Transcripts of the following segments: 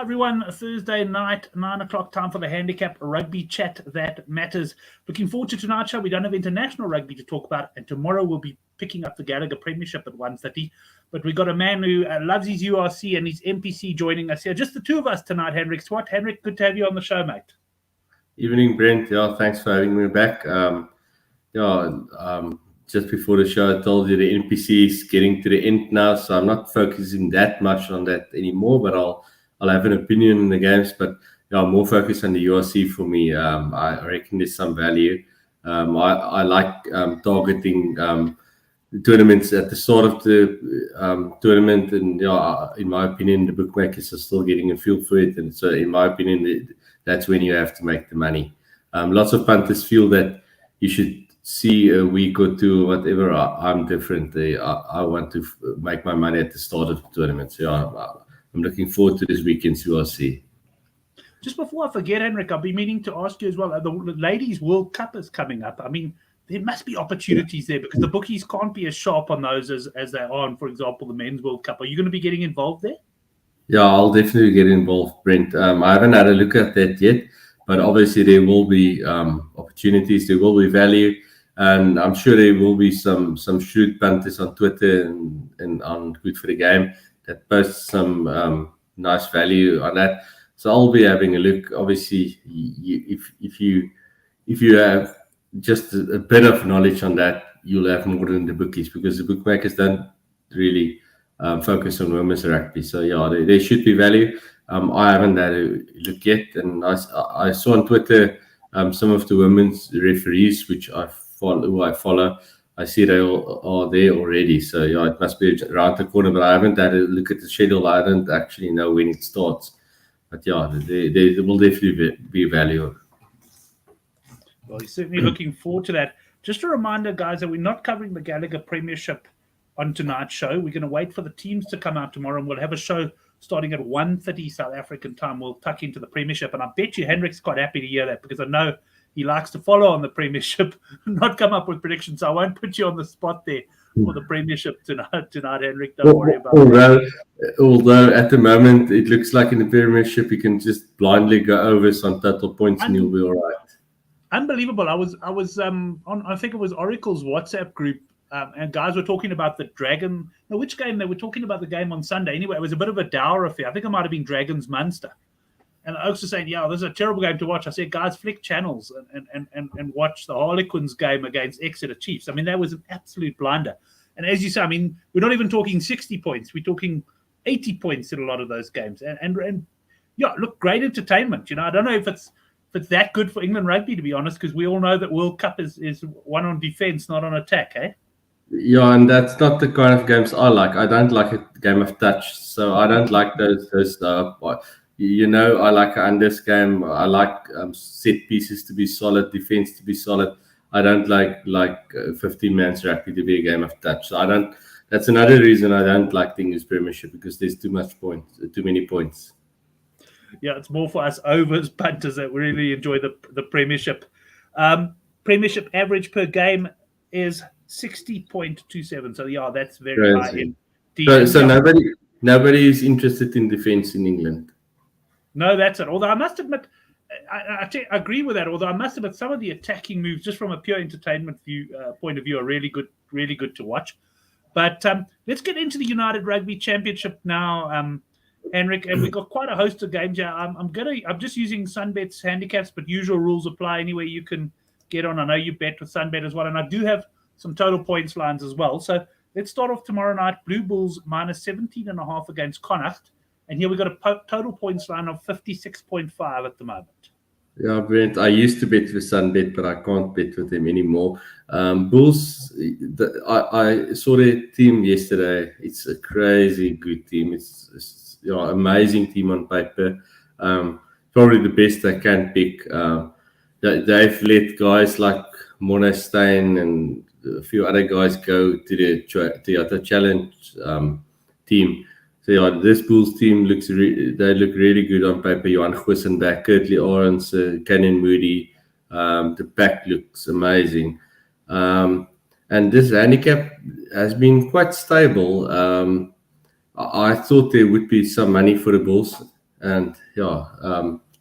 everyone. Thursday night, 9 o'clock, time for the Handicap Rugby Chat That Matters. Looking forward to tonight's show. We don't have international rugby to talk about, and tomorrow we'll be picking up the Gallagher Premiership at 1:30. But we've got a man who loves his URC and his NPC joining us here. Just the two of us tonight, Henrik Swart. Henrik, good to have you on the show, mate. Evening, Brent. Yeah, thanks for having me back. Just before the show, I told you the NPC is getting to the end now, so I'm not focusing that much on that anymore, but I'll have an opinion in the games, but more focus on the URC for me. I reckon there's some value. I like targeting tournaments at the start of the tournament, and in my opinion, the bookmakers are still getting a feel for it, and so in my opinion, that's when you have to make the money. Lots of punters feel that you should see a week or two, whatever. I'm different. I want to make my money at the start of the tournament. So I'm looking forward to this weekend's URC. Just before I forget, Henrik, I'll be meaning to ask you as well. The Ladies World Cup is coming up. I mean, there must be opportunities there because the bookies can't be as sharp on those as they are on, for example, the Men's World Cup. Are you going to be getting involved there? Yeah, I'll definitely get involved, Brent. I haven't had a look at that yet, but obviously there will be opportunities. There will be value. And I'm sure there will be some shrewd punters on Twitter and on Good for the Game that post some nice value on that. So I'll be having a look. Obviously, if you have just a bit of knowledge on that, you'll have more than the bookies because the bookmakers don't really focus on women's rugby. So there should be value. I haven't had a look yet, and I saw on Twitter some of the women's referees, which who I follow. I see they all are there already. So it must be around the corner, but I haven't had a look at the schedule. I don't actually know when it starts. But there will definitely be value. Well, he's certainly looking forward to that. Just a reminder, guys, that we're not covering the Gallagher Premiership on tonight's show. We're going to wait for the teams to come out tomorrow, and we'll have a show starting at 1:30 South African time. We'll tuck into the Premiership, and I bet you Hendrik's quite happy to hear that because I know he likes to follow on the Premiership, not come up with predictions. So I won't put you on the spot there for the Premiership tonight, Henrik. Don't worry about that. Although at the moment it looks like in the Premiership you can just blindly go over some total points and you'll be all right. Unbelievable. I was on, I think it was Oracle's WhatsApp group, and guys were talking about the Dragon. No, which game? They were talking about the game on Sunday. Anyway, it was a bit of a dour affair. I think it might have been Dragons Munster. And the Oaks were saying, this is a terrible game to watch. I said, guys, flick channels and watch the Harlequins game against Exeter Chiefs. I mean, that was an absolute blinder. And as you say, I mean, we're not even talking 60 points. We're talking 80 points in a lot of those games. And look, great entertainment. I don't know if it's that good for England rugby, to be honest, because we all know that World Cup is one on defense, not on attack, eh? Yeah, and that's not the kind of games I like. I don't like a game of touch. So I don't like those I like an unders game. I like set pieces to be solid, defense to be solid. I don't like 15-man's rugby to be a game of touch. So that's another reason I don't like the English Premiership because there's too many points. Yeah, it's more for us overs punters that really enjoy the Premiership. Premiership average per game is 60.27. So that's very high. So nobody is interested in defense in England. No, that's it. Although I must admit, I agree with that. Although I must admit, some of the attacking moves, just from a pure entertainment point of view, are really good to watch. But let's get into the United Rugby Championship now, Henrik. And we've got quite a host of games here. I'm just using Sunbet's handicaps, but usual rules apply anywhere you can get on. I know you bet with Sunbet as well, and I do have some total points lines as well. So let's start off tomorrow night. Blue Bulls minus 17.5 against Connacht. And here we've got a total points line of 56.5 at the moment. Yeah, Brent, I used to bet with Sunbet, but I can't bet with them anymore. Bulls, I saw their team yesterday. It's a crazy good team. It's amazing team on paper. Probably the best I can pick. They've let guys like Monestein and a few other guys go to the Toyota Challenge team. So this Bulls team look really good on paper. Johan Goosenbeck, Kurtley Orange, Cannon Moody. The pack looks amazing. And this handicap has been quite stable. I thought there would be some money for the Bulls. And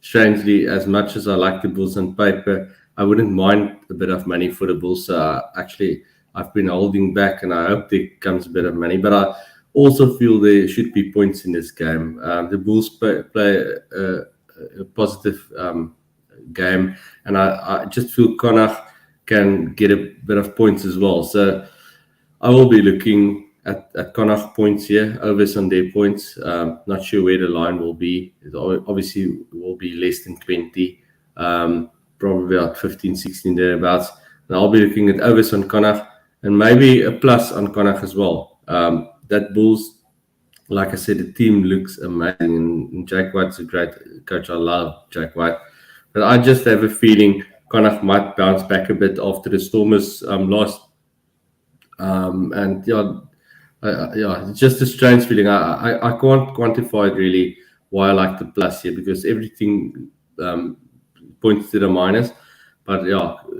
strangely, as much as I like the Bulls on paper, I wouldn't mind a bit of money for the Bulls. Actually, I've been holding back, and I hope there comes a bit of money. But I also feel there should be points in this game. The Bulls play a positive game, and I just feel Connacht can get a bit of points as well. So I will be looking at Connacht points here, overs on their points. Not sure where the line will be. It obviously will be less than 20, probably about 15, 16 thereabouts. And I'll be looking at overs on Connacht and maybe a plus on Connacht as well. That Bulls, like I said, the team looks amazing. And Jack White's a great coach. I love Jack White. But I just have a feeling Connacht might bounce back a bit after the Stormers lost. It's just a strange feeling. I can't quantify it really why I like the plus here, because everything points to the minus. But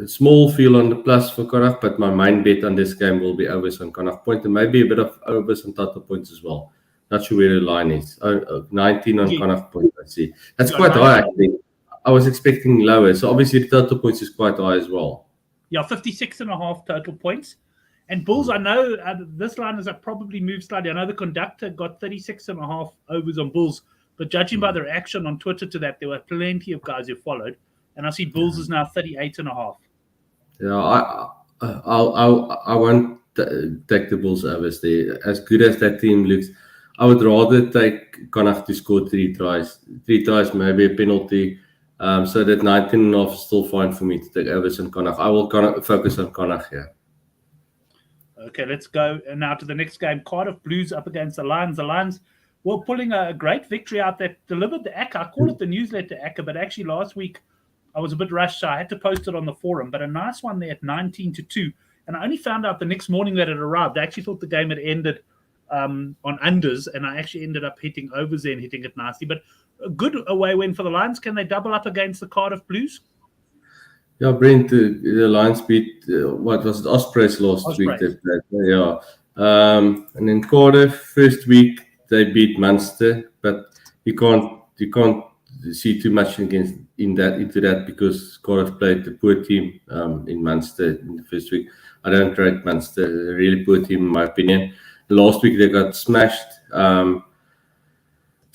small feel on the plus for Connacht, but my main bet on this game will be overs on Connacht point and maybe a bit of overs on total points as well. Not sure where the line is. 19 on Connacht point, I see. That's quite high, actually. I was expecting lower. So obviously the total points is quite high as well. Yeah, 56.5 total points. And Bulls, I know this line has probably moved slightly. I know the conductor got 36.5 overs on Bulls, but judging by their action on Twitter to that, there were plenty of guys who followed. And I see Bulls is now 38.5. Yeah, I won't take the Bulls overs there. As good as that team looks, I would rather take Connacht to score 3 tries. 3 tries, maybe a penalty. So that 19.5 is still fine for me to take overs on Connacht. I will focus on Connacht here. Okay, let's go now to the next game. Cardiff Blues up against the Lions. The Lions were pulling a great victory out that delivered the ACCA. I call it the newsletter ACCA, but actually last week I was a bit rushed, so I had to post it on the forum. But a nice one there at 19-2. And I only found out the next morning that it arrived. I actually thought the game had ended on unders, and I actually ended up hitting overs there and hitting it nicely. But a good away win for the Lions. Can they double up against the Cardiff Blues? Yeah, Brent, the Lions beat, what was it, Ospreys last week. Yeah. And then Cardiff, first week, they beat Munster, but you can't see too much into that because Cardiff played the poor team in Munster in the first week. I don't rate Munster, a really poor team in my opinion. Last week they got smashed.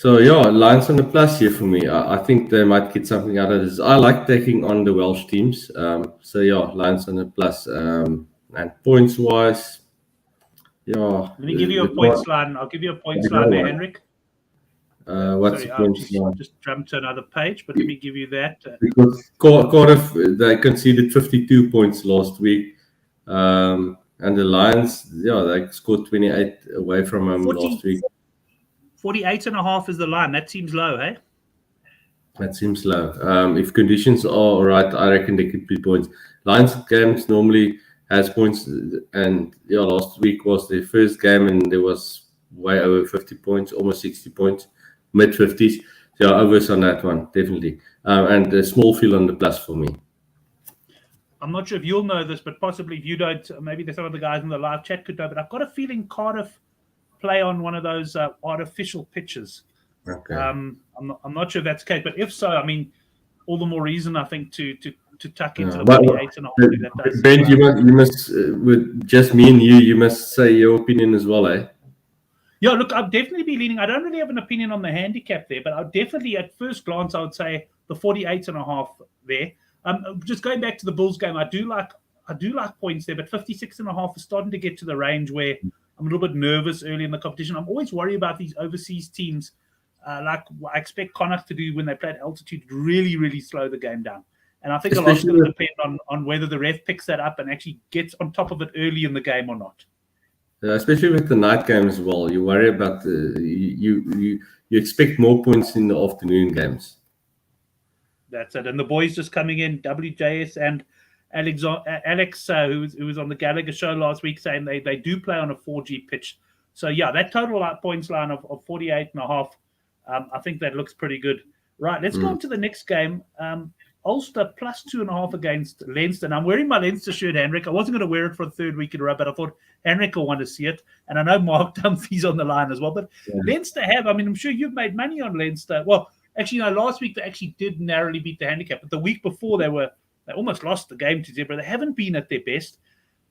Lions on the plus here for me. I think they might get something out of this. I like taking on the Welsh teams. Lions on the plus. And points wise, Let me give you a points line. I'll give you a points line there, Henrik. What's the points line? Just jump to another page, but let me give you that. Because Cardiff, they conceded 52 points last week. And the Lions, they scored 28 away from home last week. 48.5 is the line. That seems low, hey? That seems low. If conditions are all right, I reckon there could be points. Lions games normally has points, and last week was their first game, and there was way over 50 points, almost 60 points, mid 50s. So overs on that one, definitely. And a small feel on the plus for me. I'm not sure if you'll know this, but possibly if you don't, maybe there's some of the guys in the live chat could know, but I've got a feeling Cardiff play on one of those artificial pitches. Okay. I'm not sure if that's the case, but if so, I mean, all the more reason I think to tuck into the 48.5. Ben, you must with just me and you must say your opinion as well, eh? Yeah, look, I'd definitely be leaning. I don't really have an opinion on the handicap there, but I'd definitely, at first glance, I would say the 48.5 there. Just going back to the Bulls game, I do like points there, but 56.5 is starting to get to the range where I'm a little bit nervous early in the competition. I'm always worried about these overseas teams, like I expect Connacht to do when they play at altitude, really, really slow the game down. And I think a lot's going to depend on whether the ref picks that up and actually gets on top of it early in the game or not. Especially with the night game as well, you worry about you expect more points in the afternoon games. That's it. And the boys just coming in, WJS and Alex, who was on the Gallagher show last week, saying they do play on a 4G pitch. So, that total points line of 48.5, I think that looks pretty good. Right, let's go on to the next game. Ulster plus 2.5 against Leinster. And I'm wearing my Leinster shirt, Henrik. I wasn't going to wear it for the third week in a row, but I thought Henrik will want to see it. And I know Mark Dunphy's on the line as well. But Leinster I'm sure you've made money on Leinster. Well, actually, last week they actually did narrowly beat the Handicap. But the week before they almost lost the game to Zebra. They haven't been at their best.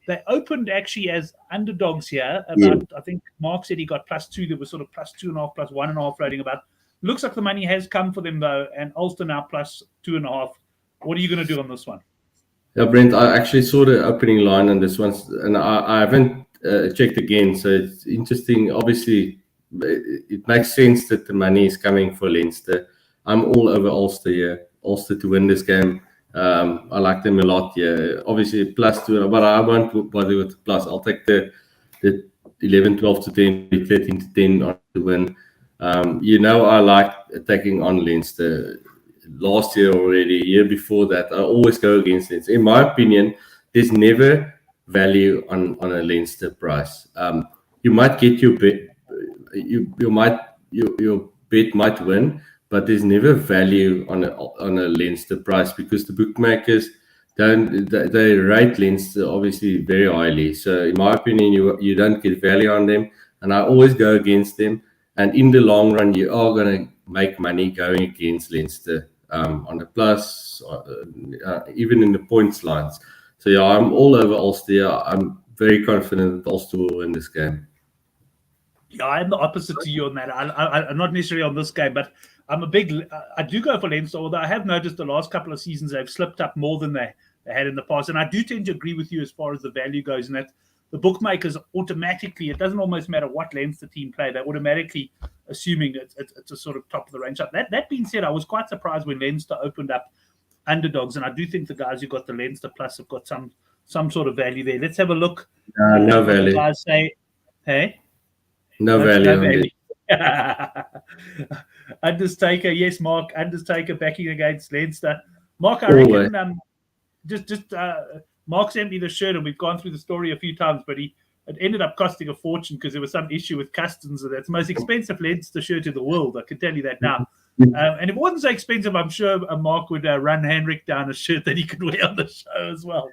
They opened actually as underdogs here. I think Mark said he got +2. There was sort of +2.5, +1.5 floating about. Looks like the money has come for them, though, and Ulster now +2.5. What are you going to do on this one? Yeah, Brent, I actually saw the opening line on this one, and I haven't checked again, so it's interesting. Obviously, it makes sense that the money is coming for Leinster. I'm all over Ulster here. Ulster to win this game. I like them a lot here. Obviously, +2, but I won't bother with the plus. I'll take the 11, 12 to 10, 13 to 10 on to win. I like attacking on Leinster. Last year already, year before that, I always go against Leinster. In my opinion, there's never value on a Leinster price. You might get your bet, your bet might win, but there's never value on a Leinster price because the bookmakers they rate Leinster obviously very highly. So in my opinion, you don't get value on them, and I always go against them. And in the long run, you are going to make money going against Leinster on the plus, even in the points lines. So yeah, I'm all over Ulster. I'm very confident that Ulster will win this game. Yeah, I'm the opposite to you on that. I'm not necessarily on this game, but I'm I do go for Leinster, although I have noticed the last couple of seasons they've slipped up more than they had in the past. And I do tend to agree with you as far as the value goes, and that the bookmakers automatically, it doesn't almost matter what Leinster team play, they're automatically assuming it's a sort of top of the range. That being said, I was quite surprised when Leinster opened up underdogs, and I do think the guys who got the Leinster plus have got some sort of value there. Let's have a look. No value. The guys say, hey? No value. Undertaker, yes, Mark. Undertaker backing against Leinster. Mark, I reckon Mark sent me the shirt, and we've gone through the story a few times, but it ended up costing a fortune because there was some issue with customs. That's the most expensive Leinster shirt in the world. I can tell you that now. And if it wasn't so expensive, I'm sure Mark would run Henrik down a shirt that he could wear on the show as well.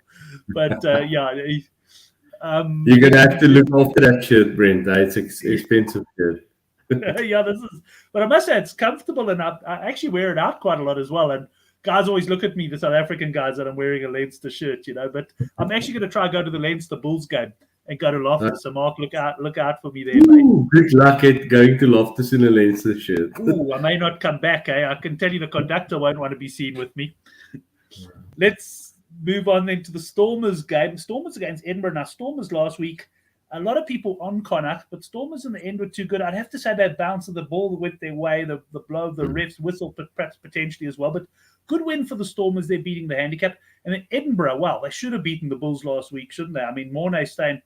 But yeah. You're going to have to look after that shirt, Brent. It's expensive shirt. Yeah, but I must say it's comfortable enough. I actually wear it out quite a lot as well. And guys always look at me, the South African guys, that I'm wearing a Leinster shirt, but I'm actually going to try go to the Leinster Bulls game and go to Loftus. So Mark, look out for me there, mate. Good luck at going to Loftus in a Leinster shirt. I may not come back. I can tell you the conductor won't want to be seen with me. Let's move on then to the Stormers game. Stormers against Edinburgh. Now, Stormers last week, a lot of people on Connacht, but Stormers in the end were too good. I'd have to say that bounce of the ball went their way, the blow of the ref's whistle, but perhaps potentially as well. But good win for the Stormers. They're beating the Handicap. And then Edinburgh, well, they should have beaten the Bulls last week, shouldn't they? I mean, Mornay Steyn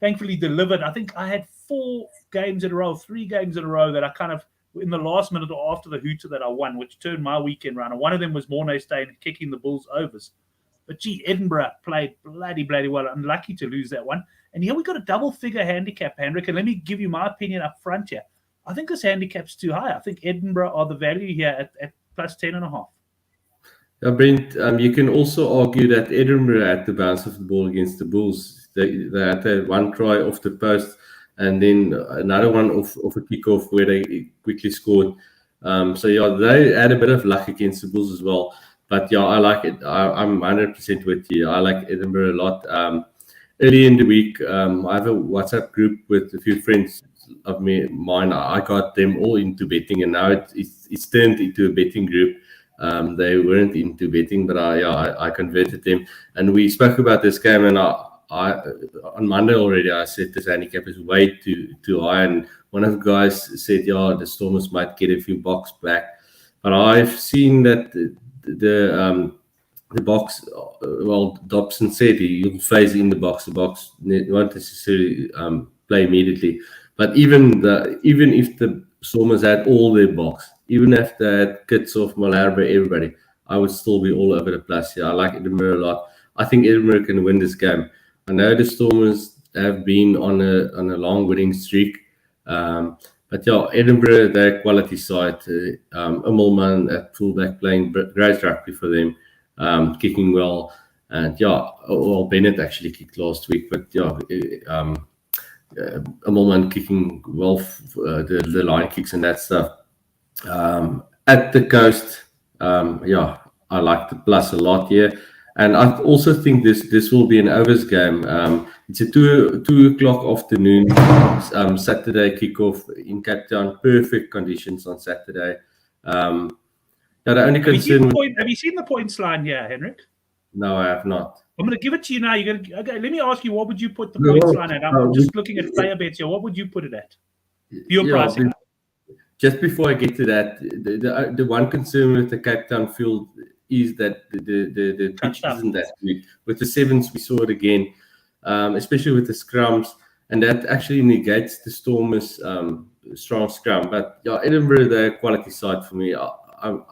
thankfully delivered. I think I had 3 games in a row that I kind of, in the last minute or after the hooter that I won, which turned my weekend round. And one of them was Mornay Steyn kicking the Bulls overs. But gee, Edinburgh played bloody well. Unlucky to lose that one. And here we got a double-figure handicap, Henrik. And let me give you my opinion up front here. I think this handicap's too high. I think Edinburgh are the value here at plus 10.5. Yeah, Brent, you can also argue that Edinburgh had the bounce of the ball against the Bulls. They had that one try off the post and then another one off a kickoff where they quickly scored. So, yeah, they had a bit of luck against the Bulls as well. But, yeah, I like it. I'm 100% with you. I like Edinburgh a lot. Early in the week, I have a WhatsApp group with a few friends of mine. I got them all into betting, and now it's turned into a betting group. They weren't into betting, but I converted them. And we spoke about this game, and I on Monday already, I said this handicap is way too high. And one of the guys said, the Stormers might get a few bucks back. But I've seen that the box, well, Dobson said he'll phase in the box. The box won't necessarily play immediately. But even if the Stormers had all their box, even if they had Kitshoff, Malherbe, everybody, I would still be all over the place here. I like Edinburgh a lot. I think Edinburgh can win this game. I know the Stormers have been on a long winning streak. But yeah, Edinburgh, their quality side, Immelman at fullback playing great rugby for them. kicking well. And well, Bennett actually kicked last week, but Immelman kicking well, the line kicks and that stuff. At the coast, I like the plus a lot here. And I also think this will be an overs game. It's a 2 o'clock afternoon, Saturday kickoff in Cape Town. Perfect conditions on Saturday. The only concern. Have you seen the points line here, Henrik? No, I have not. I'm going to give it to you now. Okay, let me ask you, what would you put the points line at? I'm just looking at player bets here. What would you put it at? Your pricing. Just before I get to that, the one concern with the Cape Town field is that the pitch isn't that good. With the sevens, we saw it again, especially with the scrums, and that actually negates the Stormers' strong scrum. But Edinburgh, they're a quality side for me. I'm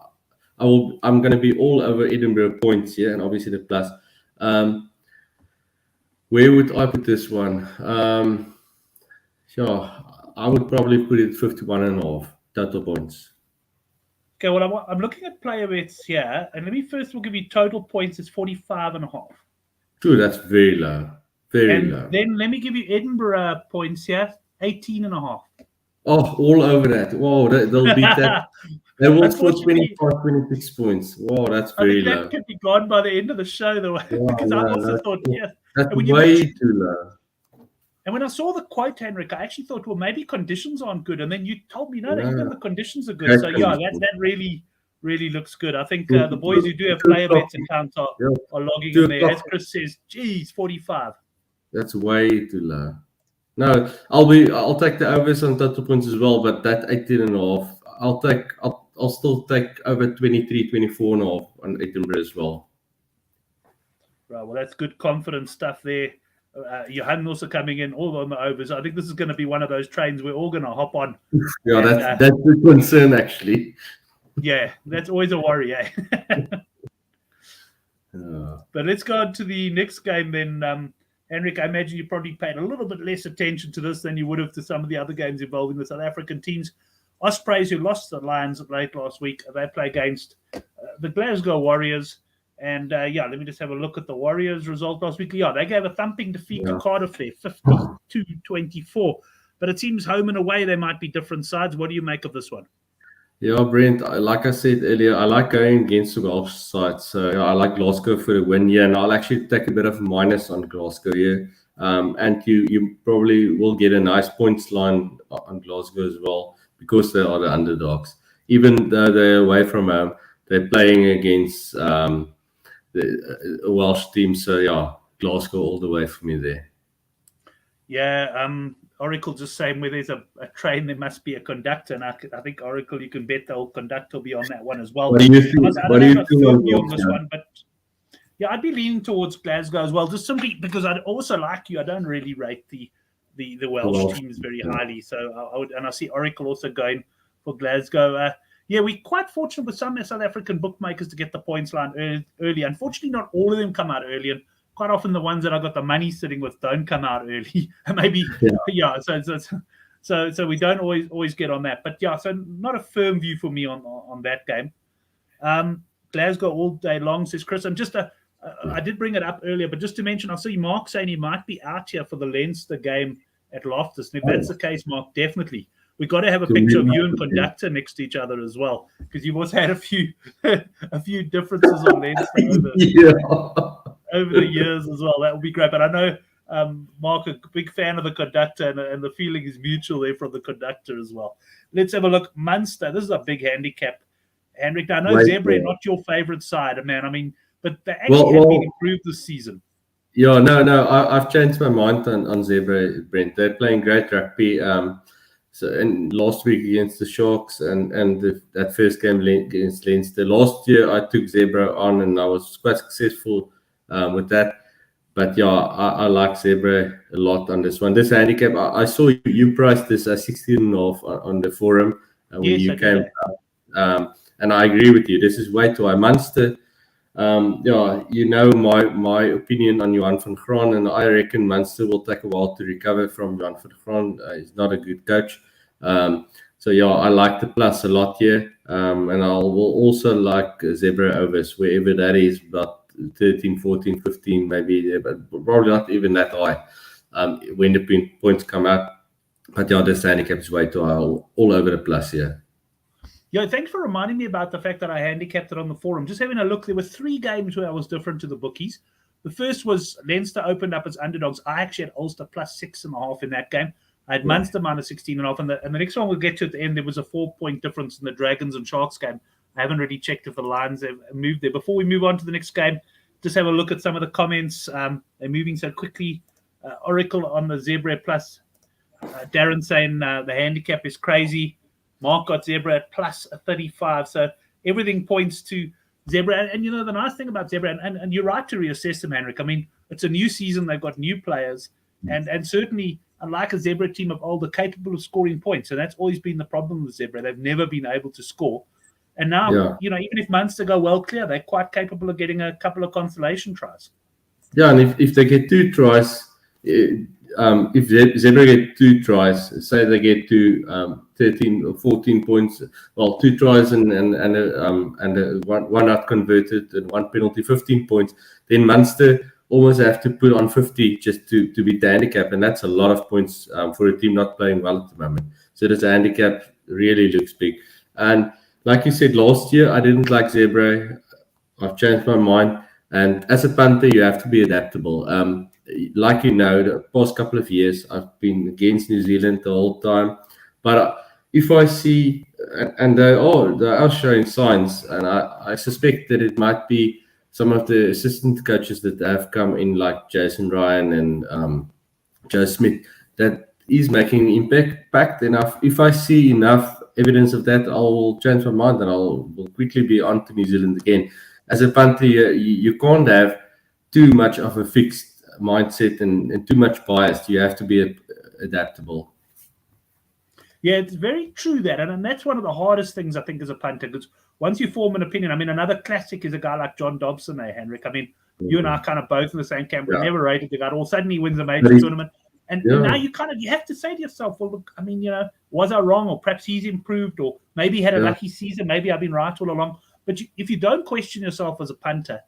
going to be all over Edinburgh points here, and obviously the plus. Where would I put this one? I would probably put it 51.5 total points. Okay, well, I'm looking at player bets here, and let me first give you total points. It's 45.5. True, that's very low. Very low. Then let me give you Edinburgh points here, 18.5. Oh, all over that. Wow, they'll beat that. They will score 25, 26 points. Wow, that's very low. That could be gone by the end of the show, though, because I also thought, that's way too low. And when I saw the quote, Henrik, I actually thought, well, maybe conditions aren't good. And then you told me, even the conditions are good. So, that really, really looks good. I think the boys who do have player bets accounts are logging in there. As Chris says, geez, 45. That's way too low. No, I'll take the overs on total points as well, but that 18.5, I'll still take over 23, 24.5 on Edinburgh as well. Right, well, that's good confidence stuff there. Johan also coming in all on the overs. I think this is going to be one of those trains we're all going to hop on. That's the concern, actually. Yeah, that's always a worry, eh? But let's go on to the next game then. Henrik, I imagine you probably paid a little bit less attention to this than you would have to some of the other games involving the South African teams. Ospreys, who lost the Lions late last week, they play against the Glasgow Warriors. And let me just have a look at the Warriors' result last week. They gave a thumping defeat to Cardiff there, 52-24. But it seems home and away they might be different sides. What do you make of this one? Yeah, Brent, like I said earlier, I like going against the Welsh side. So I like Glasgow for the win here, and I'll actually take a bit of a minus on Glasgow here. And you probably will get a nice points line on Glasgow as well because they are the underdogs. Even though they're away from home, they're playing against the Welsh team. So Glasgow all the way for me there. Oracle just saying where there's a train, there must be a conductor. And I think Oracle, you can bet the old conductor will be on that one as well. What do you think? I don't have a firm view on this one, but I'd be leaning towards Glasgow as well, just simply because I'd also like you. I don't really rate the Welsh teams very highly, so I see Oracle also going for Glasgow. We're quite fortunate with some South African bookmakers to get the points line early. Unfortunately, not all of them come out early, and quite often the ones that I got the money sitting with don't come out early. Maybe, so we don't always get on that. But so not a firm view for me on that game. Glasgow all day long, says Chris. I'm just I did bring it up earlier, but just to mention, I see Mark saying he might be out here for the Leinster game at Loftus. And if that's the case, Mark, definitely. We've got to have a picture of you and conductor next to each other as well, because you've also had a few differences on Leinster over the years as well. That would be great. But I know Mark, a big fan of the conductor, and the feeling is mutual there from the conductor as well. Let's have a look. Munster, this is a big handicap. Henrik, I know Zebra not your favourite side, man. I mean, but they actually have been improved this season. Yeah, no, I've changed my mind on Zebra, Brent. They're playing great rugby. And last week against the Sharks and that first game against Leinster. Last year I took Zebra on and I was quite successful with that. But I like Zebra a lot on this one. This handicap, I saw you priced this at 16.5 on the forum when you came out. And I agree with you. This is way too high. Munster, my opinion on Johan van Graan, and I reckon Munster will take a while to recover from Johan van Graan. He's not a good coach. So yeah, I like the plus a lot here, and I will also like zebra overs wherever that is, about 13, 14, 15 maybe, but probably not even that high when the points come out. But yeah, this handicap is way too high, all over the plus here. Yeah, thanks for reminding me about the fact that I handicapped it on the forum. Just having a look, there were 3 games where I was different to the bookies. The first was Leinster opened up as underdogs. I actually had Ulster plus 6.5 in that game. I had Munster minus 16.5, and the next one we'll get to at the end, there was a 4-point difference in the Dragons and Sharks game. I haven't really checked if the lines have moved there. Before we move on to the next game, just have a look at some of the comments. They're moving so quickly. Oracle on the Zebra plus. Darren saying the handicap is crazy. Mark got Zebra at plus 35. So everything points to Zebra. And you know, the nice thing about Zebra, and you're right to reassess them, Henrik. I mean, it's a new season. They've got new players. And certainly, unlike a Zebra team of old, they're capable of scoring points. And that's always been the problem with Zebra. They've never been able to score. And now, you know, even if Munster go well clear, they're quite capable of getting a couple of consolation tries. Yeah, and if they get 2 tries, if Zebra get 2 tries, say they get to 13 or 14 points, well, 2 tries and one not converted and 1 penalty, 15 points, then Munster almost have to put on 50 just to beat the handicap, and that's a lot of points for a team not playing well at the moment. So this handicap really looks big. And like you said, last year I didn't like Zebra. I've changed my mind. And as a punter, you have to be adaptable. Like you know, the past couple of years, I've been against New Zealand the whole time. But if I see, and they are showing signs, and I suspect that it might be some of the assistant coaches that have come in, like Jason Ryan and Joe Smith, that is making impact enough. If I see enough evidence of that, I'll change my mind and will quickly be on to New Zealand again. As a punter, you can't have too much of a fixed mindset and too much bias. You have to be adaptable. Yeah, it's very true that. And that's one of the hardest things, I think, as a punter, because once you form an opinion, I mean, another classic is a guy like John Dobson, Henrik. I mean, you and I are kind of both in the same camp. We never rated the guy. All of a sudden, he wins a major tournament. And now you have to say to yourself, well, look, I mean, you know, was I wrong? Or perhaps he's improved, or maybe he had a lucky season. Maybe I've been right all along. But if you don't question yourself as a punter,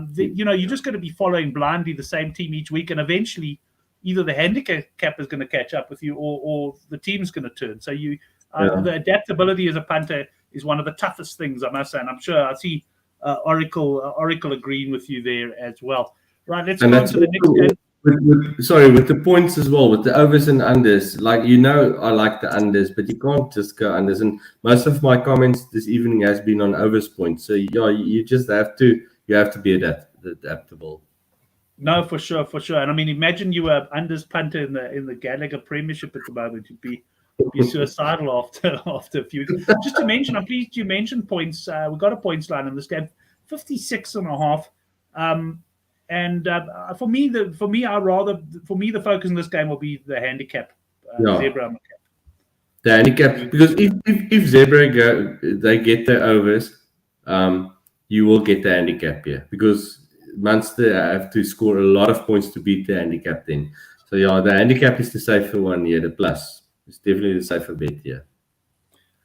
then, you know, you're just going to be following blindly the same team each week. And eventually, either the handicap is going to catch up with you or the team's going to turn. So the adaptability as a punter is one of the toughest things, I must say. And I'm sure I see Oracle agreeing with you there as well. Right, let's go on to the next game. With the points as well, with the overs and unders, like, you know, I like the unders, but you can't just go unders. And most of my comments this evening has been on overs points. So yeah, you just have to be adaptable. No, for sure. And I mean, imagine you were unders punter in the Gallagher Premiership at the moment. You'd be suicidal after a few. Just to mention, I'm pleased you mentioned points. We got a points line in this game, 56.5. And for me, the focus in this game will be the handicap. Zebra. The handicap, because if Zebra they get their overs, you will get the handicap here, because Munster have to score a lot of points to beat the handicap then. So yeah, the handicap is the safer one here. The plus is definitely the safer bet here.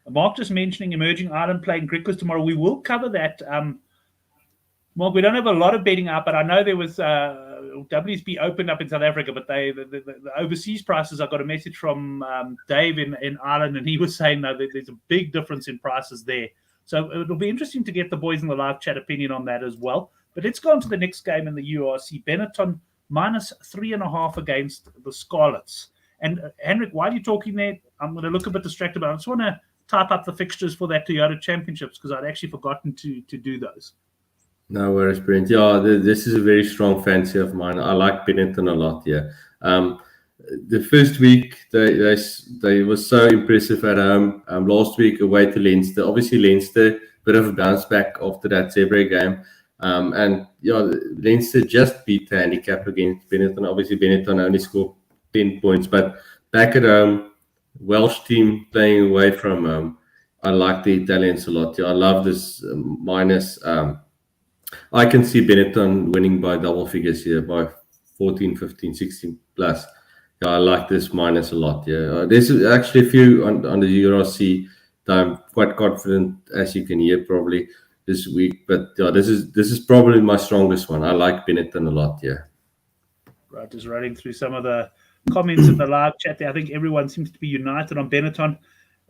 Mark just mentioning Emerging Ireland playing Griquas tomorrow. We will cover that. Mark, we don't have a lot of betting out, but I know there was WSB opened up in South Africa, but the overseas prices, I got a message from Dave in Ireland, and he was saying that there's a big difference in prices there. So it'll be interesting to get the boys in the live chat opinion on that as well. But let's go on to the next game in the URC. Benetton minus 3.5 against the Scarlets. And Henrik, while you're talking there, I'm going to look a bit distracted, but I just want to type up the fixtures for that Toyota Championships, because I'd actually forgotten to do those. No worries, Brent. Yeah, this is a very strong fancy of mine. I like Benetton a lot. Yeah. The first week they were so impressive at home. Last week away to Leinster. Obviously Leinster, bit of a bounce back after that Zebra game. And yeah, Leinster just beat the handicap against Benetton. Obviously Benetton only scored 10 points, but back at home, Welsh team playing away from home. I like the Italians a lot. Yeah, I love this minus. I can see Benetton winning by double figures here, by 14, 15, 16 plus. I like this minus a lot. Yeah, there's actually a few on the URC that I'm quite confident, as you can hear probably this week. But yeah, this is probably my strongest one. I like Benetton a lot. Yeah. Right, just running through some of the comments in the live chat there. I think everyone seems to be united on Benetton.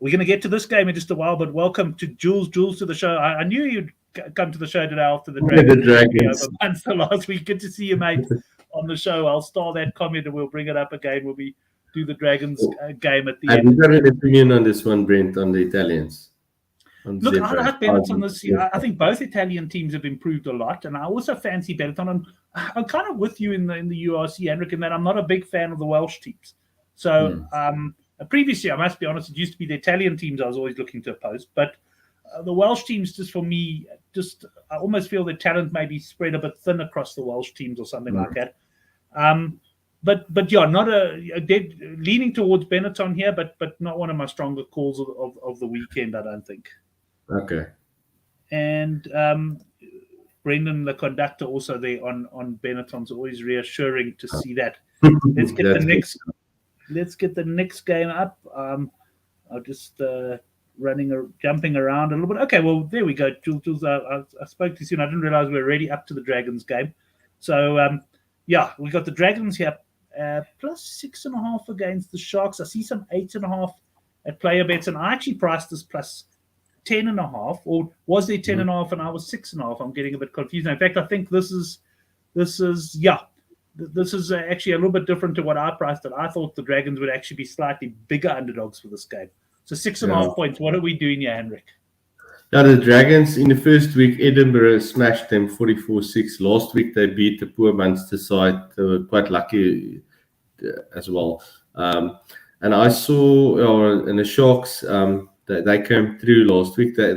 We're going to get to this game in just a while, but welcome to Jules. Jules to the show. I knew you'd come to the show today after the Dragons. Over Munster last week. Good to see you, mate, on the show. I'll star that comment and we'll bring it up again when we do the Dragons game at the end. Have you got an opinion on this one, Brent, on the Italians? Look, I like Benetton this year. I think both Italian teams have improved a lot, and I also fancy Benetton. And I'm kind of with you in the URC, Henrik, in that I'm not a big fan of the Welsh teams. So previously, I must be honest, it used to be the Italian teams I was always looking to oppose, but the Welsh teams, just for me, I almost feel the talent may be spread a bit thin across the Welsh teams or something like that. But yeah, not a dead leaning towards Benetton here, but not one of my stronger calls of the weekend, I don't think. Okay. And Brendan, the conductor, also there on Benetton's, always reassuring to see that. Let's get the next game up. I'll just jumping around a little bit. Okay, well there we go. Jules, I spoke to you soon. I didn't realize we were already up to the Dragons game. So yeah, we got the Dragons here plus 6.5 against the Sharks. I see some 8.5 at player bets, and I actually priced this plus 10.5, or was there 10.5 and I was 6.5? I'm getting a bit confused. In fact, I think this is actually a little bit different to what I priced it. I thought the Dragons would actually be slightly bigger underdogs for this game. So 6.5 points. What are we doing here, Henrik? Yeah, the Dragons in the first week, Edinburgh smashed them 44-6. Last week they beat the poor Munster side. They were quite lucky as well. And I saw in the Sharks. They came through last week. They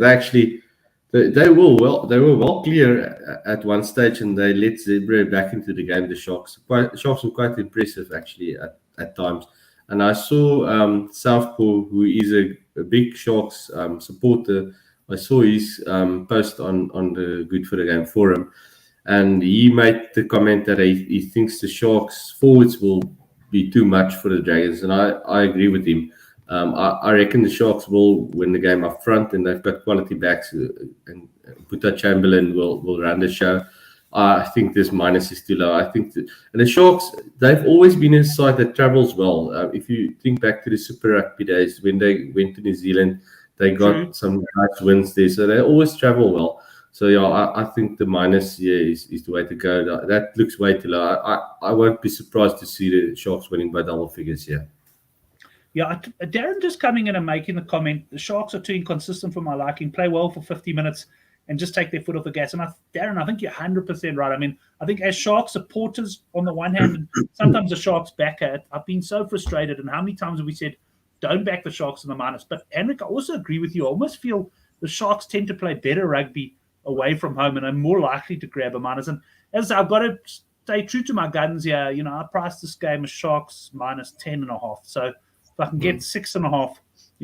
were well clear at one stage, and they let Zebra back into the game. The Sharks were quite impressive actually at times. And I saw Southpaw, who is a big Sharks supporter. I saw his post on the Good for the Game forum, and he made the comment that he thinks the Sharks forwards will be too much for the Dragons, and I agree with him. I reckon the Sharks will win the game up front, and they've got quality backs, and Buta Chamberlain will run the show. I think this minus is too low. I think and the Sharks, they've always been a side that travels well. If you think back to the Super Rugby days when they went to New Zealand, they got some nice wins there, so they always travel well. So yeah, I think the minus here is the way to go. That looks way too low. I won't be surprised to see the Sharks winning by double figures here. Yeah, Darren just coming in and making the comment, the Sharks are too inconsistent for my liking, play well for 50 minutes and just take their foot off the gas. And Darren, I think you're 100% right. I mean, I think as Sharks supporters on the one hand, and sometimes the Sharks backer, I've been so frustrated. And how many times have we said, don't back the Sharks in the minus? But Henrik, I also agree with you. I almost feel the Sharks tend to play better rugby away from home and are more likely to grab a minus. And as I've got to stay true to my guns here, I priced this game as Sharks minus 10.5. So if I can get 6.5,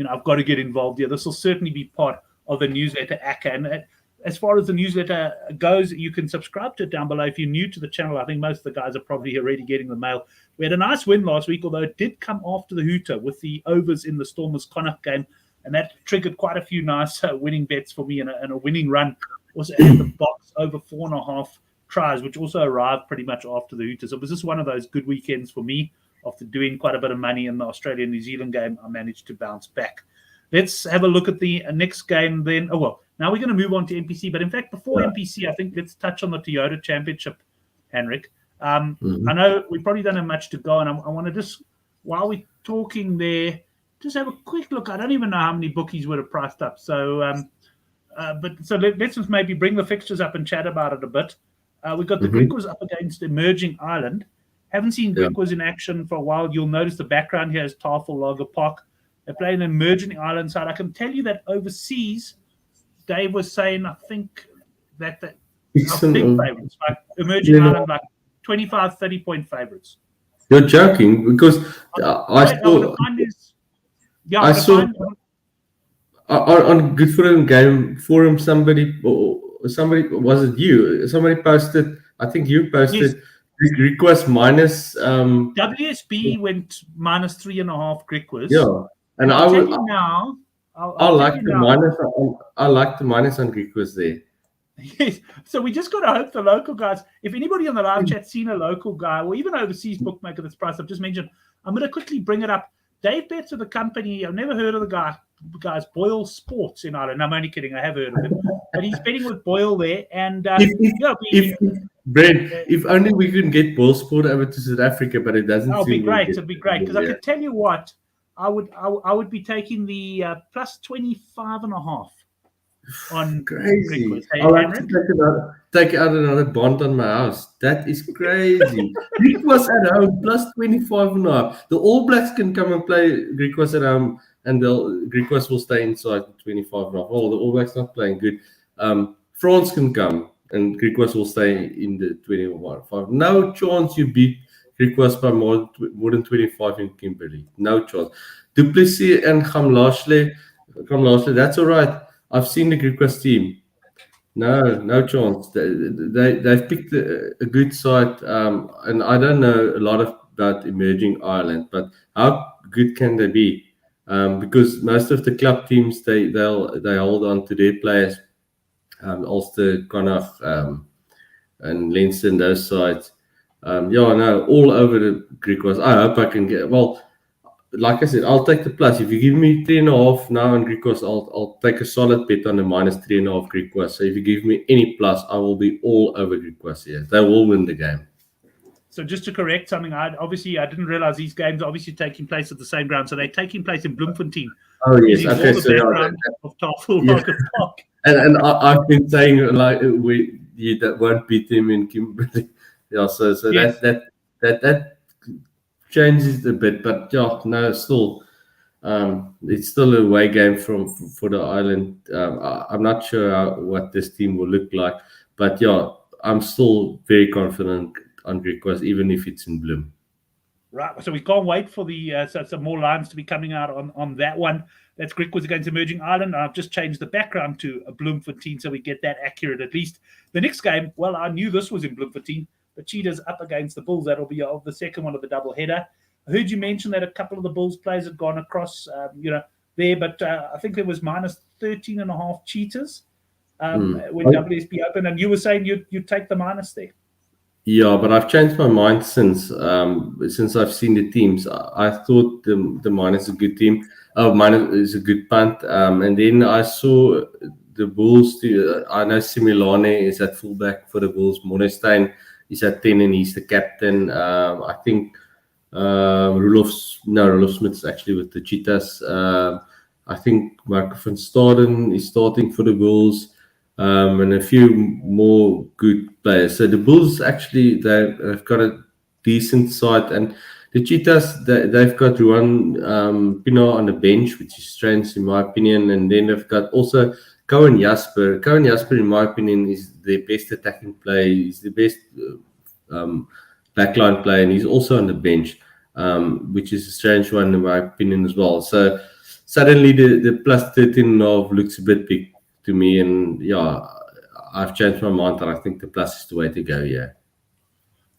I've got to get involved here. This will certainly be part of the newsletter, ACCA. And as far as the newsletter goes, you can subscribe to it down below. If you're new to the channel, I think most of the guys are probably already getting the mail. We had a nice win last week, although it did come after the hooter with the overs in the Stormers Connacht game. And that triggered quite a few nice winning bets for me and a winning run. Also had the box over 4.5 tries, which also arrived pretty much after the hooter. So it was just one of those good weekends for me. After doing quite a bit of money in the Australia-New Zealand game, I managed to bounce back. Let's have a look at the next game then. Now we're going to move on to NPC. But in fact, before NPC, I think let's touch on the Toyota Championship, Henrik. I know we probably don't have much to go, and I want to just, while we're talking there, just have a quick look. I don't even know how many bookies would have priced up. So, let's just maybe bring the fixtures up and chat about it a bit. We've got the Griquas up against Emerging Ireland. Haven't seen Griquas in action for a while. You'll notice the background here is Tafellager Park. They play an Emerging Ireland side. I can tell you that overseas, Dave was saying, I think that are big favorites. Like Emerging Ireland, like 25, 30-point favorites. You're joking, because I saw on Good for Game forum, somebody, was it you? Somebody posted, I think you posted, Request minus. WSB went minus 3.5. Griquas. Yeah, and I'll tell you now. I like the minus. I like the minus on request there. Yes. So we just got to hope the local guys. If anybody on the live chat seen a local guy or even overseas bookmaker that's priced, I've just mentioned. I'm going to quickly bring it up. Dave Betts of the company. I've never heard of the guys Boyle Sports in Ireland. I'm only kidding. I have heard of him, but he's betting with Boyle there. And Brent, if only we can get Boyle Sport over to South Africa, but it doesn't. It'd be great. It'd be great because I could tell you what. I would be taking the plus 25.5 on crazy. I'll have to take out another bond on my house. That is crazy. Griquas at home plus 25.5. The All Blacks can come and play Griquas at home, and Griquas will stay inside the 25.5. Oh, the All Blacks not playing good. France can come and Griquas will stay in the 21.5. No chance you beat Griquas by more than 25 in Kimberley. No chance. Duplessis and Gamlashley, that's all right. I've seen the Griquas team. No chance. They've picked a good side, and I don't know a lot about emerging Ireland, but how good can they be? Because most of the club teams they hold on to their players, Ulster, Connacht, and Leinster, and those sides. All over the Griquas. I hope I can get like I said, I'll take the plus. If you give me 3.5 now on Griquas, I'll take a solid bet on the minus 3.5 Griquas. So if you give me any plus, I will be all over Griquas here. They will win the game. So just to correct something, I didn't realize these games are obviously taking place at the same ground. So they're taking place in Bloemfontein. Oh yes, okay. So of Tafel Park. And I've been saying that won't beat him in Kimberley. Yeah, so yes. that changes a bit, but still, it's still a away game for the island. I'm not sure what this team will look like, but I'm still very confident on Griquas, even if it's in Bloem. Right, so we can't wait for some more lines to be coming out on that one. That's Griquas against Emerging Ireland. I've just changed the background to a Bloemfontein so we get that accurate at least. The next game, well, I knew this was in Bloemfontein. The Cheetahs up against the Bulls. That'll be the second one of the double header. I heard you mention that a couple of the Bulls players had gone across, there, but I think there was minus 13.5 Cheetahs when WSB opened, and you were saying you'd take the minus there. Yeah, but I've changed my mind since I've seen the teams. I thought the minus is a good team. Minus is a good punt. And then I saw the Bulls. I know Similane is at fullback for the Bulls. Monestein is at 10 and he's the captain. I think Roloff Smith is actually with the Cheetahs. I think Mark van Staden is starting for the Bulls. And a few more good players. So the Bulls actually they've got a decent side, and the Cheetahs they've got Ruan Pino on the bench, which is strange in my opinion. And then they've got also Cohen Jasper. Cohen Jasper, in my opinion, is the best attacking player. He's the best backline player, and he's also on the bench, which is a strange one in my opinion as well. So suddenly the plus 13.5 looks a bit big to me, and I've changed my mind, and I think the plus is the way to go. Yeah.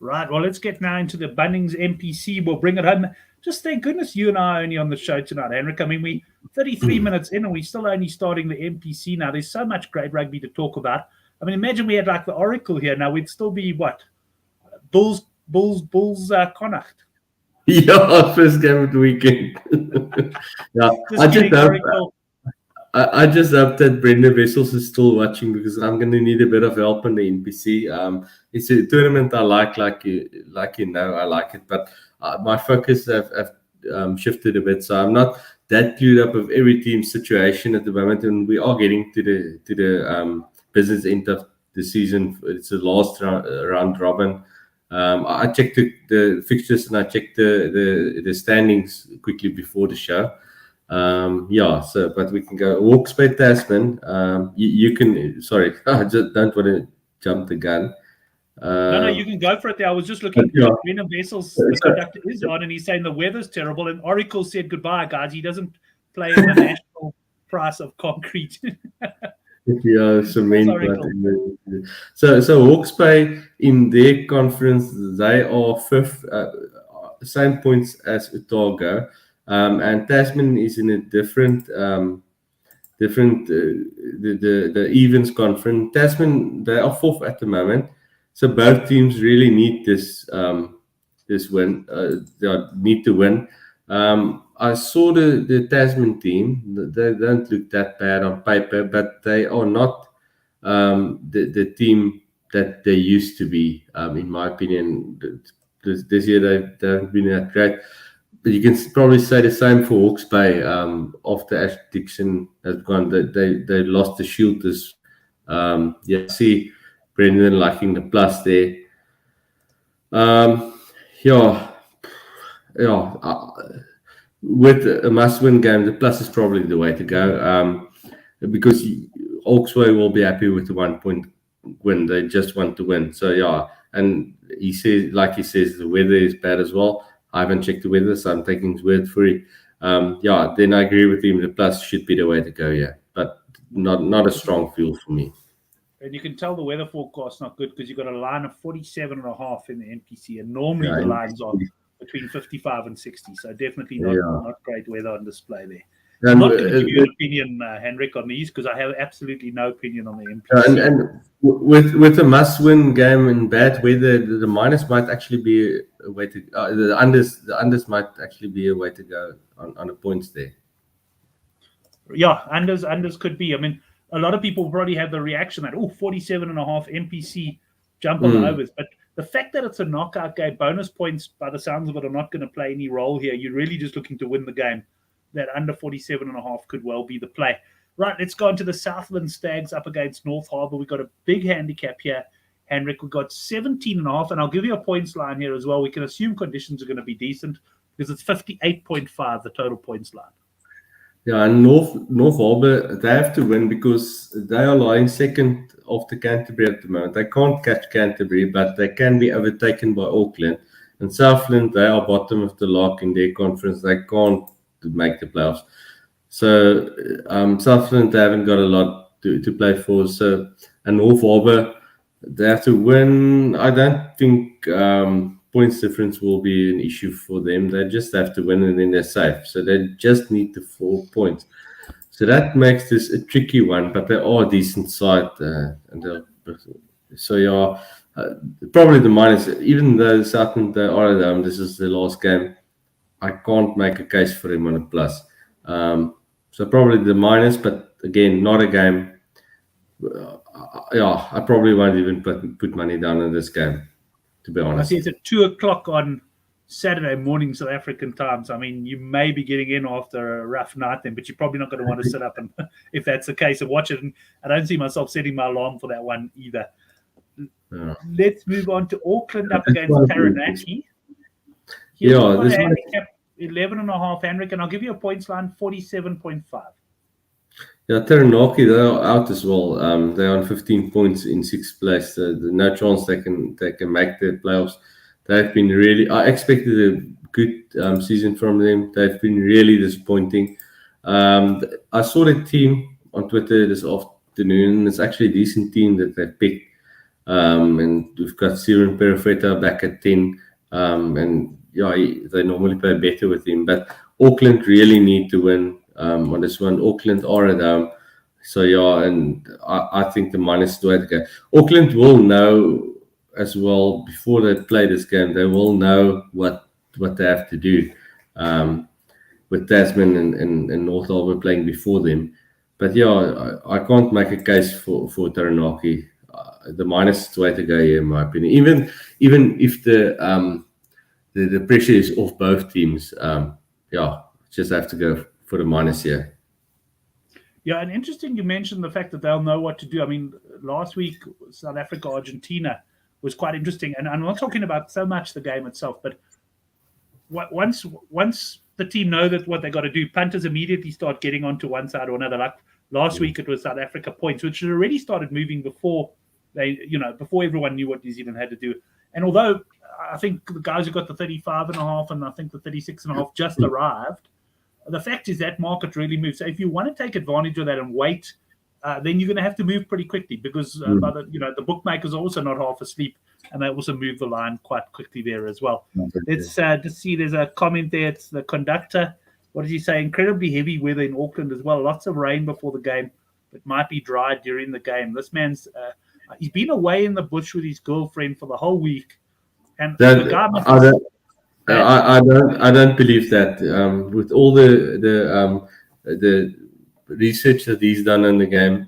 Right. Well, let's get now into the Bunnings NPC. We'll bring it home. Just thank goodness you and I are only on the show tonight, Henrik. I mean, we 33 minutes in, and we're still only starting the NPC now. There's so much great rugby to talk about. I mean, imagine we had like the Oracle here. Now we'd still be what? Bulls, Connacht. Yeah, first game of the weekend. I just hope that Brendan Wessels is still watching, because I'm going to need a bit of help on the NPC. It's a tournament I like I like it, but my focus have shifted a bit, so I'm not that clued up of every team's situation at the moment, and we are getting to the business end of the season. It's the last round robin. I checked the fixtures and I checked the standings quickly before the show. But we can go Hawke's Bay Tasman. You can. Sorry, I just don't want to jump the gun. No, you can go for it there. I was just looking. Brendan Wessels, the conductor, is on, and he's saying the weather's terrible. And Oracle said goodbye, guys. He doesn't play in the national price of concrete. Yeah, cement. Oracle. So Hawke's Bay in their conference, they are fifth, same points as Otago, and Tasman is in a different the evens conference. Tasman, they are fourth at the moment, so both teams really need this win. They need to win. I saw the Tasman team. They don't look that bad on paper, but they are not the team that they used to be. In my opinion, this year they haven't been that great. But you can probably say the same for Hawke's Bay. After Ash Dixon has gone, they lost the shield. Yeah, I see Brendan liking the plus there. Yeah, yeah. With a must-win game, the plus is probably the way to go. Because Hawke's Bay will be happy with the 1 point win. They just want to win. So yeah, and he says, like he says, the weather is bad as well. I haven't checked the weather, so I'm taking his word for it. Yeah, then I agree with him. The plus should be the way to go. Yeah, but not a strong feel for me. And you can tell the weather forecast not good because you've got a line of 47.5 in the NPC, and normally the lines are between 55 and 60. So definitely not great weather on display there. I'm not going to give you an opinion, Henrik, on these because I have absolutely no opinion on the NPC. And with a must-win game in bad weather, the minus might actually be a way to the unders might actually be a way to go on the points there. Yeah, unders could be. I mean, a lot of people probably have the reaction that 47.5 NPC jump on the overs, but the fact that it's a knockout game, bonus points by the sounds of it are not going to play any role here. You're really just looking to win the game. That under 47.5 could well be the play. Right, let's go into the Southland Stags up against North Harbour. We've got a big handicap here, Henrik. We've got 17.5, and I'll give you a points line here as well. We can assume conditions are going to be decent because it's 58.5, the total points line. Yeah, and North Harbour, they have to win because they are lying second after Canterbury at the moment. They can't catch Canterbury, but they can be overtaken by Auckland. And Southland, they are bottom of the lock in their conference. They can't to make the playoffs. So Southland, they haven't got a lot to play for. So, and North Harbour, they have to win. I don't think points difference will be an issue for them. They just have to win and then they're safe. So they just need the 4 points. So that makes this a tricky one, but they are a decent side. So yeah, probably the minus, even though Southland, they are at home, this is the last game. I can't make a case for him on a plus. So probably the minus, but again, not a game. Yeah, I probably won't even put money down on this game, to be honest. I see it's at 2 o'clock on Saturday morning, South African time. So, I mean, you may be getting in after a rough night then, but you're probably not going to want to sit up and, if that's the case, and watch it. And I don't see myself setting my alarm for that one either. Yeah. Let's move on to Auckland up against Taranaki. Here's this handicap 11.5, Henrik, and I'll give you a points line 47.5. Yeah, Taranaki, they're out as well. They're on 15 points in 6th place. There's no chance they can make the playoffs. They've been really. I expected a good season from them. They've been really disappointing. I saw the team on Twitter this afternoon. It's actually a decent team that they picked. And we've got Siren Perifeta back at 10. And yeah, they normally play better with him. But Auckland really need to win on this one. Auckland are at home. So yeah, and I think the minus is the way to go. Auckland will know as well before they play this game. They will know what they have to do with Tasman and North Harbour playing before them. But yeah, I can't make a case for Taranaki. The minus is the way to go here, in my opinion. Even if the pressure is off both teams, just have to go for the minus here. Yeah, and interesting you mentioned the fact that they'll know what to do. I mean, last week, South Africa, Argentina was quite interesting. And I'm not talking about so much the game itself, but once the team know that what they got to do, punters immediately start getting onto one side or another. Like last week, it was South Africa points, which had already started moving before before everyone knew what New Zealand had to do. And although I think the guys who got the 35.5 and I think the 36.5 just arrived, the fact is that market really moves. So if you want to take advantage of that and wait then you're going to have to move pretty quickly because by the bookmakers are also not half asleep, and they also move the line quite quickly there as well. Let's just see. There's a comment there. It's the conductor. What did he say? Incredibly heavy weather in Auckland as well. Lots of rain before the game. It might be dry during the game. This man's he's been away in the bush with his girlfriend for the whole week, and the guy I don't believe that. With all the research that he's done in the game,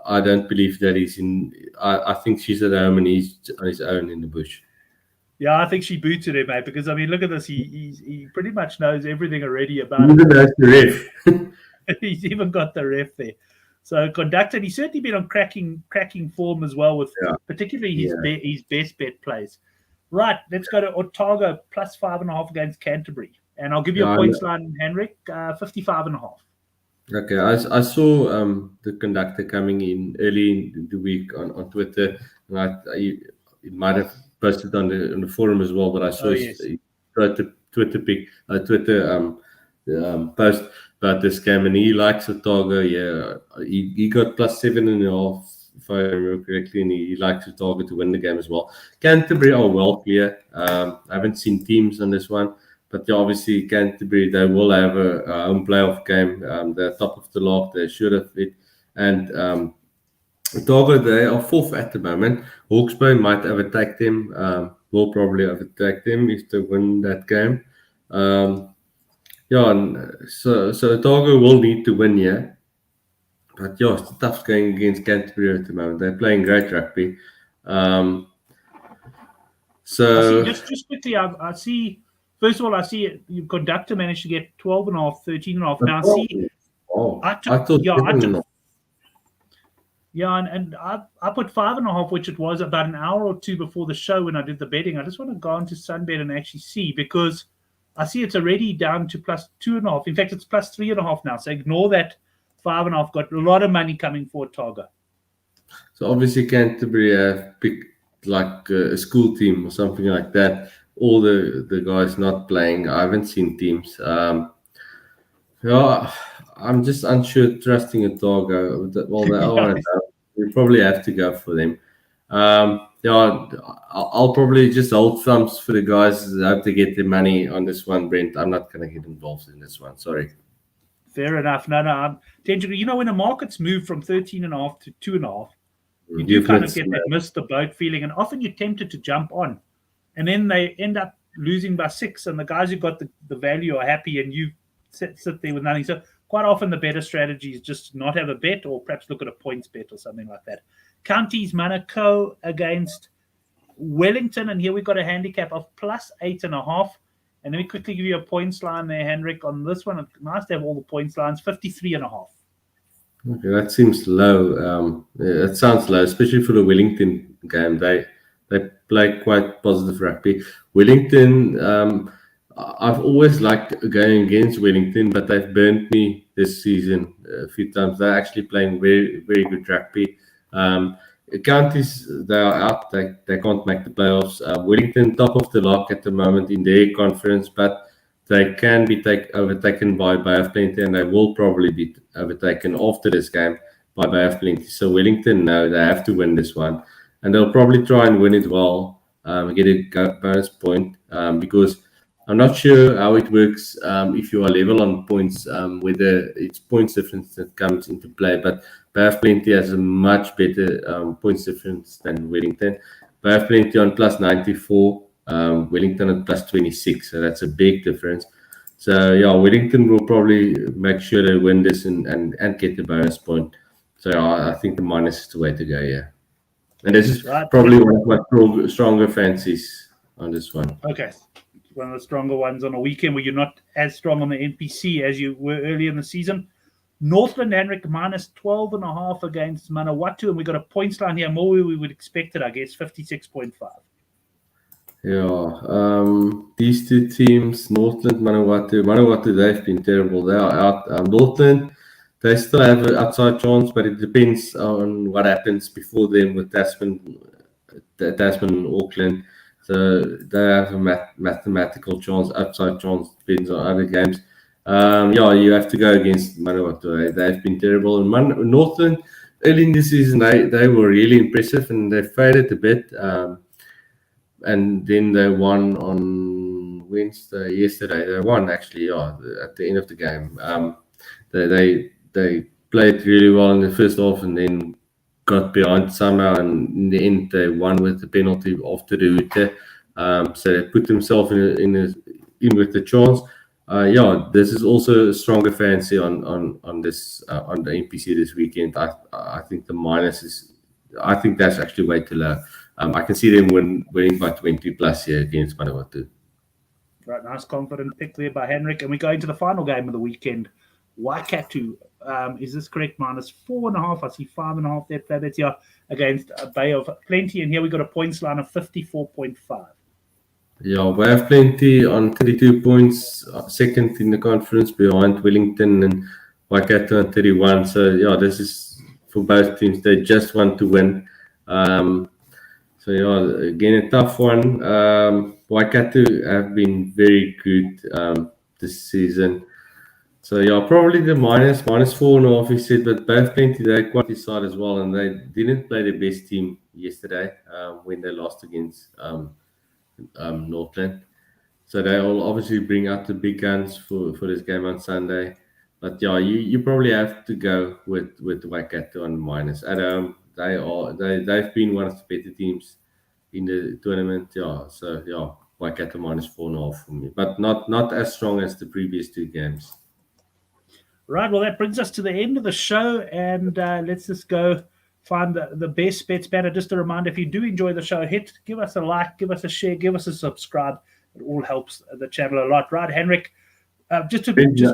I don't believe that he's in. I think she's at home and he's on his own in the bush. Yeah, I think she booted him, mate. Because I mean, look at this. He pretty much knows everything already about it. Even knows the ref. He's even got the ref there. So conductor, he's certainly been on cracking form as well, with particularly his best bet plays. Right, let's go to Otago plus 5.5 against Canterbury, and I'll give you a points line, Henrik, 55.5. Okay, I saw the conductor coming in early in the week on Twitter, and he might have posted on the forum as well. But I saw his Twitter post about this game, and he likes Otago. Yeah, he got plus 7.5. If I remember correctly, and he likes Otago to win the game as well. Canterbury are well clear. I haven't seen teams on this one, but obviously Canterbury, they will have a home playoff game. They're top of the log, they're sure of it. And Otago, they are fourth at the moment. Hawke's Bay might overtake them, will probably overtake them if they win that game. So Otago will need to win here. But it's tough going against Canterbury at the moment. They're playing great rugby. So just quickly, I see. First of all, I see your conductor managed to get 12.5, 13.5. Now, I put 5.5, which it was about an hour or two before the show when I did the betting. I just want to go onto Sunbet and actually see, because I see it's already down to plus 2.5. In fact, it's plus 3.5 now. So ignore that 5.5. Got a lot of money coming for Otago. So obviously Canterbury have picked like a school team or something like that. All the guys not playing. I haven't seen teams. I'm just unsure trusting Otago. Well, we probably have to go for them. I'll probably just hold thumbs for the guys. I hope to get their money on this one, Brent. I'm not going to get involved in this one. Sorry. Fair enough. No. When the markets move from 13.5 to 2.5, you do kind of get that miss the boat feeling, and often you're tempted to jump on, and then they end up losing by 6, and the guys who got the value are happy, and you sit there with nothing. So quite often the better strategy is just not have a bet, or perhaps look at a points bet or something like that. Counties Manukau against Wellington, and here we've got a handicap of plus 8.5. And let me quickly give you a points line there, Henrik, on this one. It's nice to have all the points lines, 53.5. Okay, that seems low. It sounds low, especially for the Wellington game. They play quite positive rugby. Wellington, I've always liked going against Wellington, but they've burnt me this season a few times. They're actually playing very, very good rugby. Counties, they are out. They can't make the playoffs. Wellington, top of the log at the moment in their conference, but they can be overtaken by Bay of Plenty, and they will probably be overtaken after this game by Bay of Plenty. So Wellington, no, they have to win this one, and they'll probably try and win it well, get a bonus point, because I'm not sure how it works if you are level on points, whether it's points difference that comes into play, but Bay of Plenty has a much better points difference than Wellington. Bay of Plenty on plus 94, Wellington at plus 26, so that's a big difference. So Wellington will probably make sure they win this and get the bonus point. So I think the minus is the way to go, And this is probably one of my stronger fancies on this one. Okay. One of the stronger ones on a weekend where you're not as strong on the NPC as you were early in the season. Northland, Henrik, minus 12.5 against Manawatu, and we got a points line here, more where we would expect it, I guess, 56.5. These two teams, Northland, Manawatu, they've been terrible. They are out. Northland, they still have an outside chance, but it depends on what happens before them with Tasman and Auckland. So they have a mathematical chance, outside chance, depends on other games. You have to go against Manawatu. They've been terrible. And Northland, early in the season, they were really impressive and they faded a bit. And then they won on yesterday. They won actually, yeah, at the end of the game. They played really well in the first half and then got behind somehow, and in the end they won with the penalty after the Hute. So they put themselves in with the chance. Yeah, this is also a stronger fancy on this on the NPC this weekend. I think the minus is. I think that's actually way too low. I can see them winning by 20 plus here against Manawatu. Right, nice confident pick there by Henrik. And we go into the final game of the weekend. Waikato, is this correct? -4.5. I see 5.5 there. That's here against a Bay of Plenty. And here we got a points line of 54.5. Yeah, we have Plenty on 32 points, second in the conference behind Wellington and Waikato on 31. So, yeah, this is for both teams. They just want to win. So, yeah, again, a tough one. Waikato have been very good this season. So, yeah, probably the -4.5, you said, but both Plenty, they're quite side as well, and they didn't play the best team yesterday when they lost against Northland. So they will obviously bring out the big guns for this game on Sunday. But yeah, you probably have to go with Waikato on minus. At home, they've been one of the better teams in the tournament. Yeah, so yeah, Waikato -4.5 for me, but not as strong as the previous two games. Right, well, that brings us to the end of the show, and let's just go find the best bets banner. Just a reminder, if you do enjoy the show, give us a like, give us a share, give us a subscribe. It all helps the channel a lot. Right, Henrik, just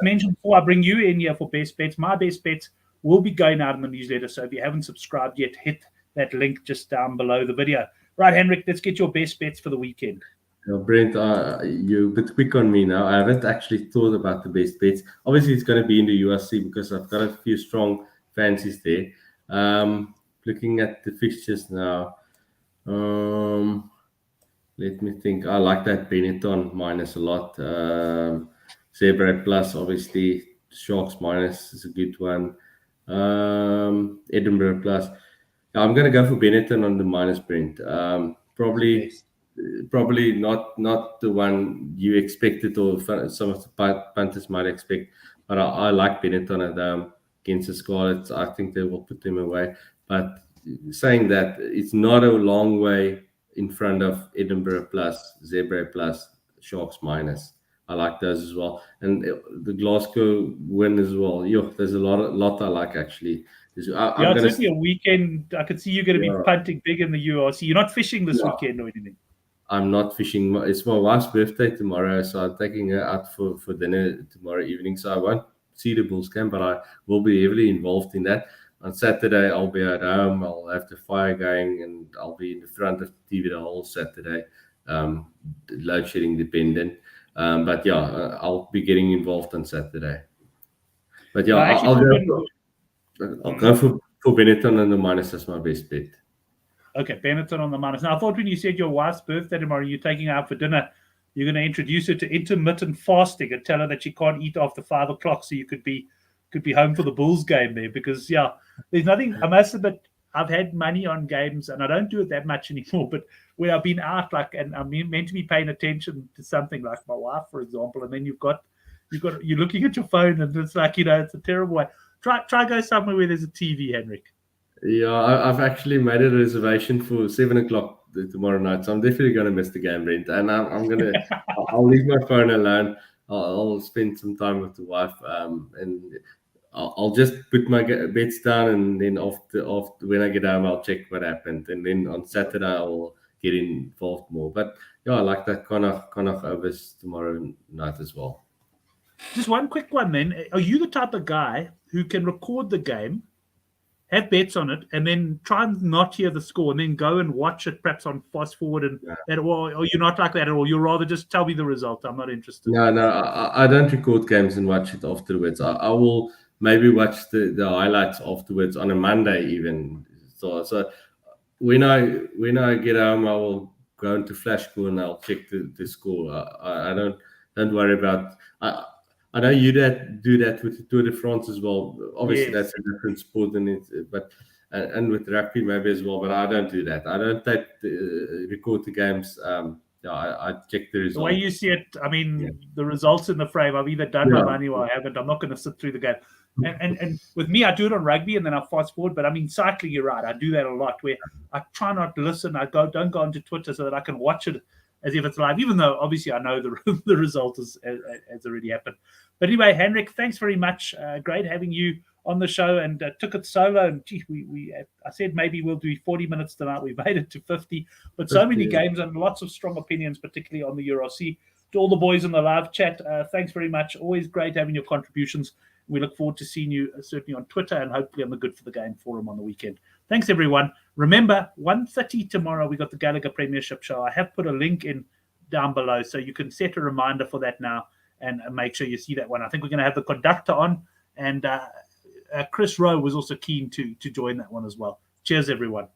mention before I bring you in here for best bets, my best bets will be going out in the newsletter. So if you haven't subscribed yet, hit that link just down below the video. Right, Henrik, let's get your best bets for the weekend. Brent, you're a bit quick on me now. I haven't actually thought about the best bets. Obviously, it's going to be in the URC because I've got a few strong fancies there. Looking at the fixtures now, let me think. I like that Benetton minus a lot. Zebra plus, obviously. Sharks minus is a good one. Edinburgh plus. I'm going to go for Benetton on the minus, Brent. Probably not the one you expected or some of the punters might expect, but I like Benetton at against the Scarlets. I think they will put them away. But saying that, it's not a long way in front of Edinburgh plus, Zebra plus, Sharks minus. I like those as well, and the Glasgow win as well. There's a lot I like actually. It's only a weekend. I could see you're going to be punting big in the URC. You're not fishing this weekend or anything. I'm not fishing. It's my wife's birthday tomorrow, so I'm taking her out for dinner tomorrow evening. So I won't see the Bulls game, but I will be heavily involved in that. On Saturday, I'll be at home. I'll have the fire going, and I'll be in the front of the TV the whole Saturday, load shedding dependent. But yeah, I'll be getting involved on Saturday. But yeah, I'll go for Benetton and the minus as my best bet. Okay, Benetton on the minus. Now, I thought when you said your wife's birthday tomorrow, you're taking her out for dinner, you're going to introduce her to intermittent fasting and tell her that she can't eat after 5 o'clock, so you could be home for the Bulls game there. Because there's nothing. I must admit, I've had money on games, and I don't do it that much anymore. But when I've been out, and I'm meant to be paying attention to something like my wife, for example, and then you're looking at your phone, and it's like it's a terrible way. Try go somewhere where there's a TV, Henrik. Yeah, I've actually made a reservation for 7 o'clock tomorrow night, so I'm definitely going to miss the game, Brent. And I'm going to, I'll leave my phone alone. I'll spend some time with the wife, and I'll just put my bets down, and then after when I get home, I'll check what happened, and then on Saturday I'll get involved more. But yeah, I like that kind of overs tomorrow night as well. Just one quick one then. Are you the type of guy who can record the game, have bets on it, and then try and not hear the score, and then go and watch it perhaps on fast forward or you're not like that at all? You'd rather just tell me the result. I'm not interested. No, I don't record games and watch it afterwards. I will maybe watch the highlights afterwards on a Monday even. So when I get home, I will go into Flash Score and I'll check the score. I don't worry about. I know you do that with the Tour de France as well. Obviously, That's a different sport than it. But and with rugby maybe as well, but I don't do that. I don't record the games. I check the results. The way you see it, I mean, the results in the frame, I've either done my money or I haven't. I'm not going to sit through the game. And with me, I do it on rugby and then I fast forward. But I mean, cycling, you're right. I do that a lot where I try not to listen. I don't go onto Twitter so that I can watch it as if it's live, even though obviously I know the result has already happened. But anyway, Henrik, thanks very much. Great having you on the show, and took it solo. And gee, I said maybe we'll do 40 minutes tonight. We made it to 50, but so many games and lots of strong opinions, particularly on the URC. To all the boys in the live chat, thanks very much. Always great having your contributions. We look forward to seeing you certainly on Twitter and hopefully on the Good for the Game forum on the weekend. Thanks, everyone. Remember, 1:30 tomorrow, we got the Gallagher Premiership show. I have put a link in down below, so you can set a reminder for that now and make sure you see that one. I think we're going to have the conductor on, and Chris Rowe was also keen to join that one as well. Cheers, everyone.